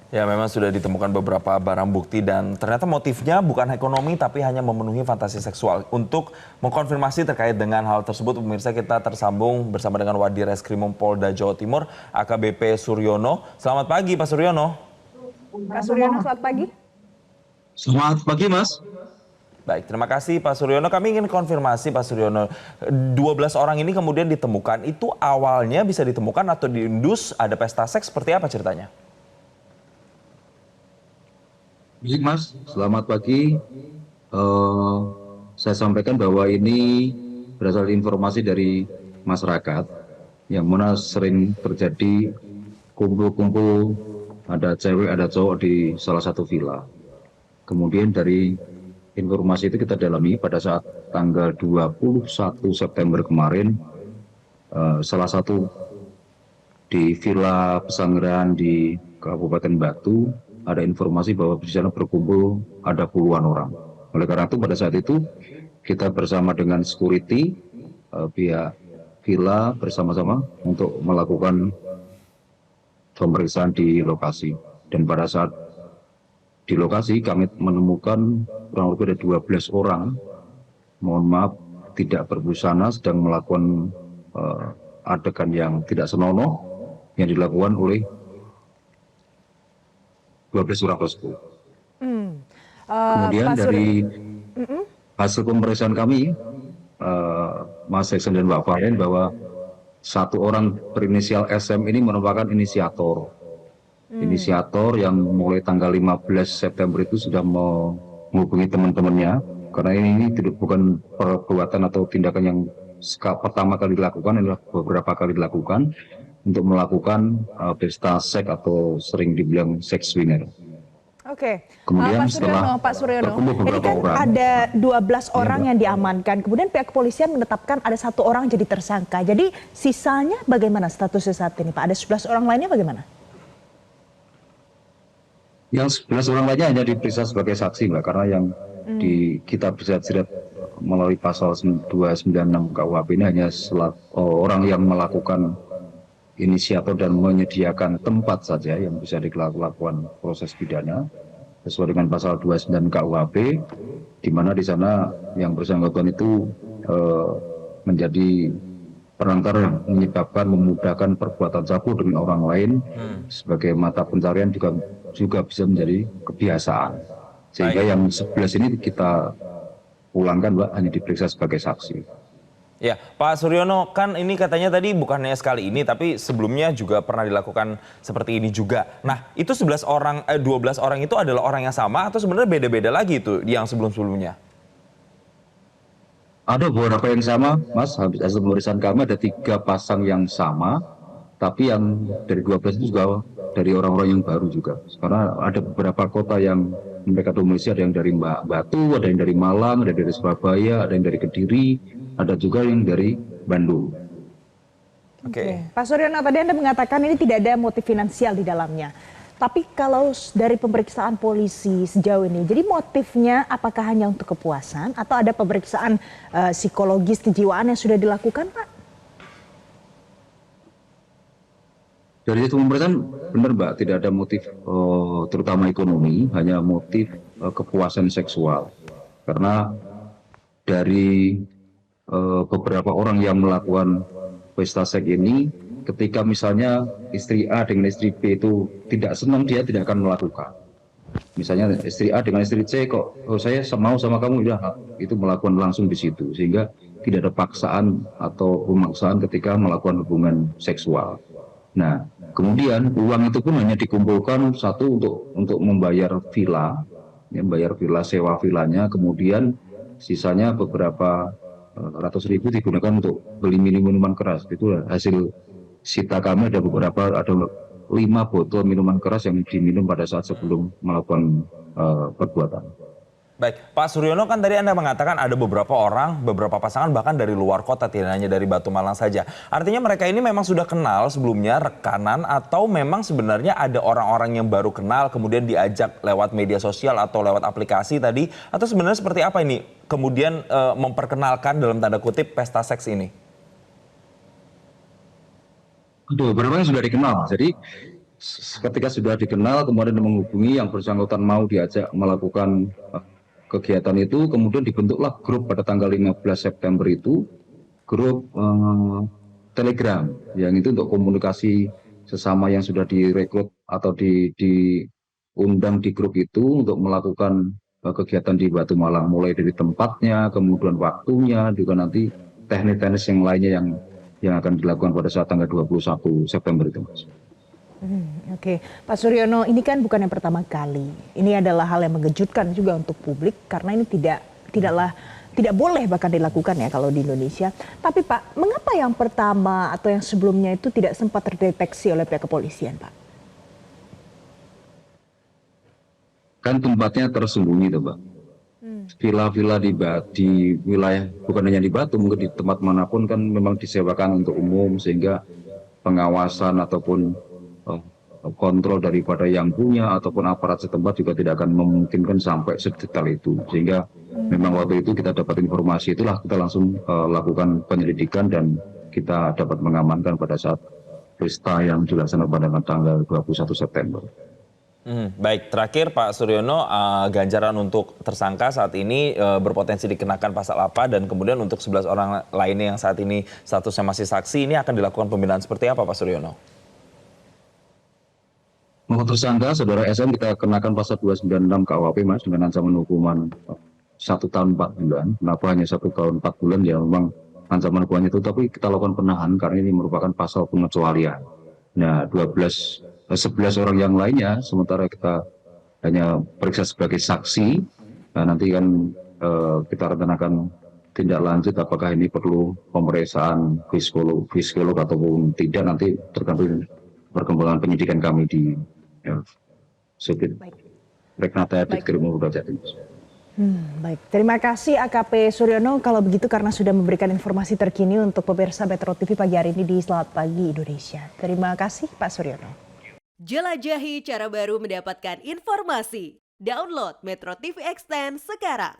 Ya, memang sudah ditemukan beberapa barang bukti dan ternyata motifnya bukan ekonomi tapi hanya memenuhi fantasi seksual. Untuk mengkonfirmasi terkait dengan hal tersebut, pemirsa kita tersambung bersama dengan Wadireskrimum Polda Jawa Timur, AKBP Suryono. Selamat pagi, Pak Suryono. Pak Suryono, selamat pagi. Selamat pagi, Mas. Baik, terima kasih Pak Suryono. Kami ingin konfirmasi Pak Suryono, 12 orang ini kemudian ditemukan, itu awalnya bisa ditemukan atau diindus ada pesta seks, seperti apa ceritanya? Baik, Mas. Selamat pagi. Eh, saya sampaikan bahwa ini berasal dari informasi dari masyarakat yang mana sering terjadi kumpul-kumpul ada cewek ada cowok di salah satu villa. Kemudian dari informasi itu kita dalami pada saat tanggal 21 September kemarin, salah satu di Villa Pesanggerahan di Kabupaten Batu ada informasi bahwa di sana berkumpul ada puluhan orang. Oleh karena itu pada saat itu kita bersama dengan security pihak villa bersama-sama untuk melakukan pemeriksaan di lokasi. Dan pada saat di lokasi kami menemukan kurang lebih ada 12 orang, mohon maaf tidak berbusana, sedang melakukan adegan yang tidak senonoh yang dilakukan oleh 12 orang tersebut. Kemudian dari hasil pemeriksaan kami, Mas Seksen dan Mbak Faren, bahwa satu orang berinisial SM ini merupakan inisiator. Inisiator yang mulai tanggal 15 September itu sudah menghubungi teman-temannya, karena ini bukan perbuatan atau tindakan yang pertama kali dilakukan, adalah beberapa kali dilakukan untuk melakukan pesta seks atau sering dibilang seks swinger. Oke, Kemudian Pak Suryono, ini kan orang, ada 12 orang yang diamankan, kemudian pihak kepolisian menetapkan ada 1 orang jadi tersangka. Jadi sisanya bagaimana statusnya saat ini, Pak? Ada 11 orang lainnya bagaimana? Yang 11 orang lainnya hanya diperiksa sebagai saksi, Mbak, karena yang kita bisa jerat melalui pasal 296 KUHP ini hanya orang yang melakukan inisiator dan menyediakan tempat saja yang bisa dilakukan proses pidana sesuai dengan pasal 29 KUHP, di mana di sana yang bersangkutan itu menjadi perantara yang menyebabkan memudahkan perbuatan cabul dengan orang lain sebagai mata pencarian juga bisa menjadi kebiasaan. Sehingga yang 11 ini kita pulangkan, Mbak, hanya diperiksa sebagai saksi. Ya, Pak Suryono, kan ini katanya tadi bukan hanya sekali ini, tapi sebelumnya juga pernah dilakukan seperti ini juga. Nah, itu 12 orang itu adalah orang yang sama atau sebenarnya beda-beda lagi itu yang sebelum-sebelumnya? Ada beberapa yang sama, Mas. Habis hasil pemeriksaan kami ada 3 pasang yang sama, tapi yang dari 12 itu juga dari orang-orang yang baru juga. Karena ada beberapa kota yang mereka domisili, ada yang dari Batu, ada yang dari Malang, ada dari Surabaya, ada yang dari Kediri, ada juga yang dari Bandung. Oke. Pak Suryono, tadi Anda mengatakan ini tidak ada motif finansial di dalamnya. Tapi kalau dari pemeriksaan polisi sejauh ini, jadi motifnya apakah hanya untuk kepuasan atau ada pemeriksaan psikologis kejiwaan yang sudah dilakukan, Pak? Dari itu pemeriksaan benar, Mbak, tidak ada motif terutama ekonomi, hanya motif kepuasan seksual. Karena dari beberapa orang yang melakukan pesta seks ini, ketika misalnya istri A dengan istri B itu tidak senang, dia tidak akan melakukan. Misalnya istri A dengan istri C, kok saya mau sama kamu, ya itu melakukan langsung di situ, sehingga tidak ada paksaan atau pemaksaan ketika melakukan hubungan seksual. Nah, kemudian uang itu pun hanya dikumpulkan satu untuk membayar villa, membayar villa, sewa villanya, kemudian sisanya beberapa ratus ribu digunakan untuk beli minuman keras. Itu hasil sita kami, ada 5 botol minuman keras yang diminum pada saat sebelum melakukan perbuatan. Baik, Pak Suryono, kan tadi Anda mengatakan ada beberapa orang, beberapa pasangan bahkan dari luar kota, tidak hanya dari Batu Malang saja. Artinya mereka ini memang sudah kenal sebelumnya, rekanan, atau memang sebenarnya ada orang-orang yang baru kenal kemudian diajak lewat media sosial atau lewat aplikasi tadi, atau sebenarnya seperti apa ini kemudian memperkenalkan dalam tanda kutip pesta seks ini? Beberapa yang sudah dikenal. Jadi ketika sudah dikenal kemudian menghubungi yang bersangkutan mau diajak melakukan kegiatan itu, kemudian dibentuklah grup pada tanggal 15 September itu, grup Telegram yang itu untuk komunikasi sesama yang sudah direkrut atau diundang di grup itu untuk melakukan kegiatan di Batu Malang, mulai dari tempatnya, kemudian waktunya, juga nanti teknis-teknis yang lainnya yang akan dilakukan pada saat tanggal 21 September itu, Mas. Oke, Pak Suryono, ini kan bukan yang pertama kali. Ini adalah hal yang mengejutkan juga untuk publik karena ini tidak boleh bahkan dilakukan ya kalau di Indonesia. Tapi Pak, mengapa yang pertama atau yang sebelumnya itu tidak sempat terdeteksi oleh pihak kepolisian, Pak? Kan tempatnya tersembunyi tuh, Pak. Villa-villa di wilayah, bukan hanya di Batu, mungkin di tempat manapun kan memang disewakan untuk umum, sehingga pengawasan ataupun kontrol daripada yang punya ataupun aparat setempat juga tidak akan memungkinkan sampai sedetail itu. Sehingga memang waktu itu kita dapat informasi itulah kita langsung lakukan penyelidikan dan kita dapat mengamankan pada saat pesta yang dilaksanakan pada tanggal 21 September. Baik, terakhir Pak Suryono, ganjaran untuk tersangka saat ini berpotensi dikenakan pasal apa, dan kemudian untuk 11 orang lainnya yang saat ini statusnya masih saksi, ini akan dilakukan pembinaan seperti apa Pak Suryono? Untuk tersangka, saudara SM kita kenakan pasal 296 KUHP, Mas, dengan ancaman hukuman 1 tahun 4 bulan. Kenapa hanya 1 tahun 4 bulan? Ya memang ancaman hukumannya itu, tapi kita lakukan penahanan karena ini merupakan pasal pengecualian. Nah, 11 orang yang lainnya, sementara kita hanya periksa sebagai saksi. Nah, nanti kan kita rencanakan tindak lanjut apakah ini perlu pemeriksaan psikolog ataupun tidak, nanti tergantung perkembangan penyidikan kami di Subdit Reknata Ditkrim Polda Jatim. Baik, terima kasih AKP Suryono. Kalau begitu karena sudah memberikan informasi terkini untuk pemirsa Metro TV pagi hari ini di Selamat Pagi Indonesia. Terima kasih Pak Suryono. Jelajahi cara baru mendapatkan informasi. Download Metro TV Extend sekarang.